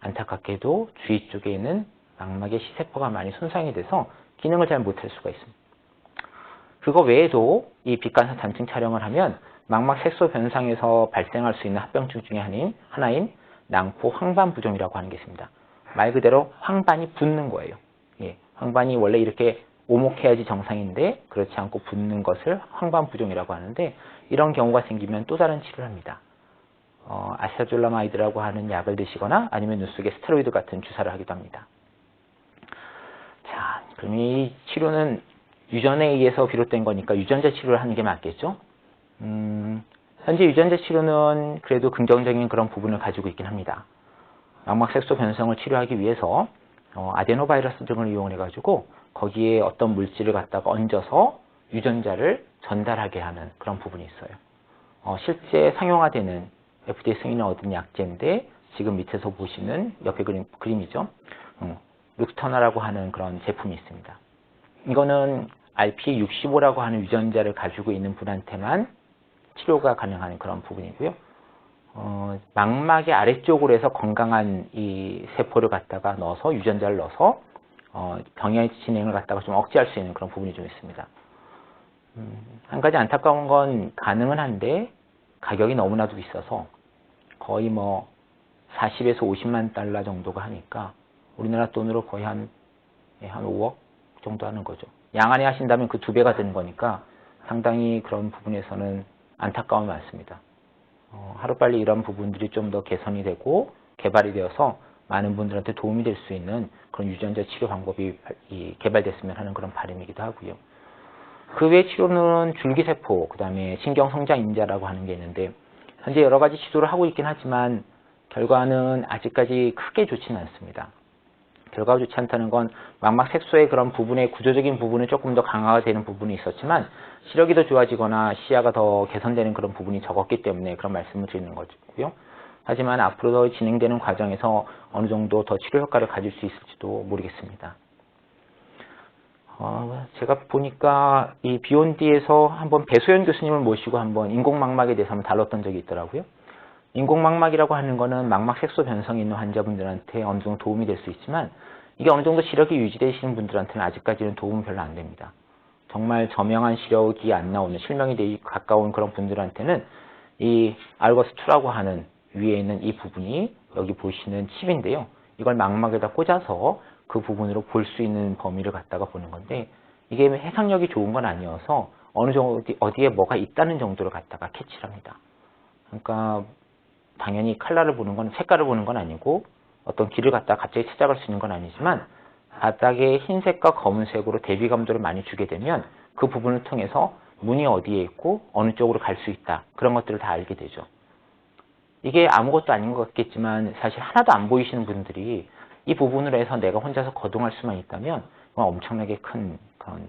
안타깝게도 주위 쪽에 있는 망막의 시세포가 많이 손상이 돼서 기능을 잘 못할 수가 있습니다. 그거 외에도 이 빛간사 단층 촬영을 하면 망막 색소 변상에서 발생할 수 있는 합병증 중에 하나인 낭포 황반 부종이라고 하는 게 있습니다. 말 그대로 황반이 붓는 거예요. 예, 황반이 원래 이렇게 오목해야지 정상인데 그렇지 않고 붓는 것을 황반 부종이라고 하는데 이런 경우가 생기면 또 다른 치료를 합니다. 아세툴라마이드라고 하는 약을 드시거나 아니면 눈 속에 스테로이드 같은 주사를 하기도 합니다. 자, 그럼 이 치료는 유전에 의해서 비롯된 거니까 유전자 치료를 하는 게 맞겠죠? 현재 유전자 치료는 그래도 긍정적인 그런 부분을 가지고 있긴 합니다. 망막 색소 변성을 치료하기 위해서 아데노바이러스 등을 이용해 가지고 거기에 어떤 물질을 갖다가 얹어서 유전자를 전달하게 하는 그런 부분이 있어요. 실제 상용화되는 FDA 승인을 얻은 약제인데 지금 밑에서 보시는 옆에 그림이죠. 룩터나라고 하는 그런 제품이 있습니다. 이거는 RPE65라고 하는 유전자를 가지고 있는 분한테만 치료가 가능한 그런 부분이고요. 망막의 아래쪽으로 해서 건강한 이 세포를 갖다가 넣어서 유전자를 넣어서 병의 진행을 갖다가 좀 억제할 수 있는 그런 부분이 좀 있습니다. 한 가지 안타까운 건 가능은 한데 가격이 너무나도 비싸서 거의 뭐 40에서 50만 달러 정도가 하니까 우리나라 돈으로 거의 한 5억 정도 하는 거죠. 양안에 하신다면 그 2배가 되는 거니까 상당히 그런 부분에서는 안타까움이 많습니다. 하루빨리 이런 부분들이 좀 더 개선이 되고 개발이 되어서 많은 분들한테 도움이 될 수 있는 그런 유전자 치료 방법이 개발됐으면 하는 그런 바람이기도 하고요. 그 외 치료는 줄기세포, 그 다음에 신경성장인자라고 하는 게 있는데 현재 여러 가지 시도를 하고 있긴 하지만 결과는 아직까지 크게 좋지는 않습니다. 결과가 좋지 않다는 건 망막 색소의 그런 부분의 구조적인 부분은 조금 더 강화가 되는 부분이 있었지만 시력이 더 좋아지거나 시야가 더 개선되는 그런 부분이 적었기 때문에 그런 말씀을 드리는 거고요. 하지만 앞으로 더 진행되는 과정에서 어느 정도 더 치료 효과를 가질 수 있을지도 모르겠습니다. 제가 보니까 이 비욘디에서 한번 배소연 교수님을 모시고 한번 인공망막에 대해서 한번 다뤘던 적이 있더라고요. 인공망막이라고 하는 거는 망막 색소 변성이 있는 환자분들한테 어느 정도 도움이 될 수 있지만 이게 어느 정도 시력이 유지되시는 분들한테는 아직까지는 도움은 별로 안 됩니다. 정말 저명한 시력이 안 나오는 실명이 되기 가까운 그런 분들한테는 이 알거스2라고 하는 위에 있는 이 부분이 여기 보시는 칩인데요. 이걸 망막에다 꽂아서 그 부분으로 볼 수 있는 범위를 갖다가 보는 건데 이게 해상력이 좋은 건 아니어서 어느 정도 어디에 뭐가 있다는 정도를 갖다가 캐치를 합니다. 그러니까 당연히 컬러를 보는 건 색깔을 보는 건 아니고 어떤 길을 갖다가 갑자기 찾아갈 수 있는 건 아니지만 바닥에 흰색과 검은색으로 대비감도를 많이 주게 되면 그 부분을 통해서 문이 어디에 있고 어느 쪽으로 갈 수 있다. 그런 것들을 다 알게 되죠. 이게 아무것도 아닌 것 같겠지만 사실 하나도 안 보이시는 분들이 이 부분으로 해서 내가 혼자서 거동할 수만 있다면 엄청나게 큰 그런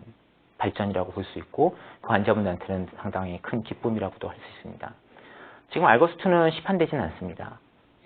발전이라고 볼 수 있고 그 환자분들한테는 상당히 큰 기쁨이라고도 할 수 있습니다. 지금 알거스2는 시판되지는 않습니다.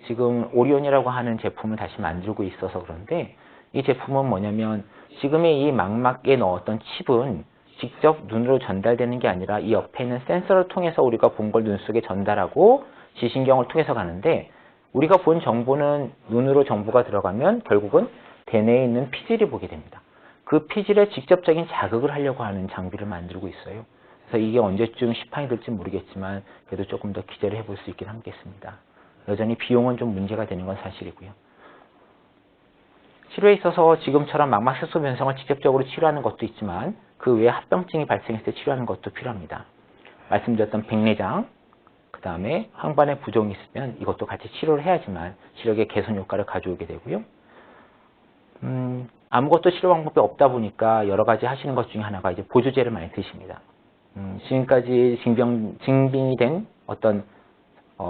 지금 오리온이라고 하는 제품을 다시 만들고 있어서 그런데 이 제품은 뭐냐면 지금의 이 망막에 넣었던 칩은 직접 눈으로 전달되는 게 아니라 이 옆에 있는 센서를 통해서 우리가 본 걸 눈 속에 전달하고 지신경을 통해서 가는데 우리가 본 정보는 눈으로 정보가 들어가면 결국은 대뇌에 있는 피질이 보게 됩니다. 그 피질에 직접적인 자극을 하려고 하는 장비를 만들고 있어요. 그래서 이게 언제쯤 시판이 될지 모르겠지만 그래도 조금 더 기대를 해볼 수 있긴 하겠습니다. 여전히 비용은 좀 문제가 되는 건 사실이고요. 치료에 있어서 지금처럼 망막 색소 변성을 직접적으로 치료하는 것도 있지만 그 외에 합병증이 발생했을 때 치료하는 것도 필요합니다. 말씀드렸던 백내장, 그 다음에 황반의 부종이 있으면 이것도 같이 치료를 해야지만 시력의 개선 효과를 가져오게 되고요. 아무것도 치료 방법이 없다 보니까 여러 가지 하시는 것 중에 하나가 이제 보조제를 많이 드십니다. 지금까지 증빙이 된 어떤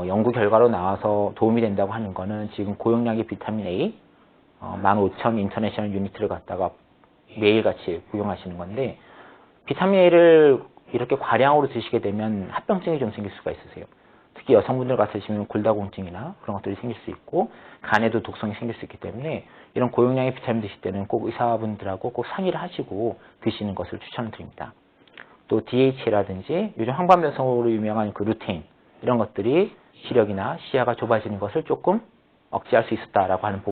연구 결과로 나와서 도움이 된다고 하는 거는 지금 고용량의 비타민 A 15,000 인터내셔널 유니트를 갖다가 매일같이服용하시는 건데 비타민 A를 이렇게 과량으로 드시게 되면 합병증이 좀 생길 수가 있으세요. 특히 여성분들 같으시면 골다공증이나 그런 것들이 생길 수 있고 간에도 독성이 생길 수 있기 때문에 이런 고용량의 비타민 드실 때는 꼭 의사분들하고 꼭 상의를 하시고 드시는 것을 추천드립니다. 또 DHA라든지 요즘 황반변성으로 유명한 그 루테인 이런 것들이 시력이나 시야가 좁아지는 것을 조금 억제할 수 있었다라고 하는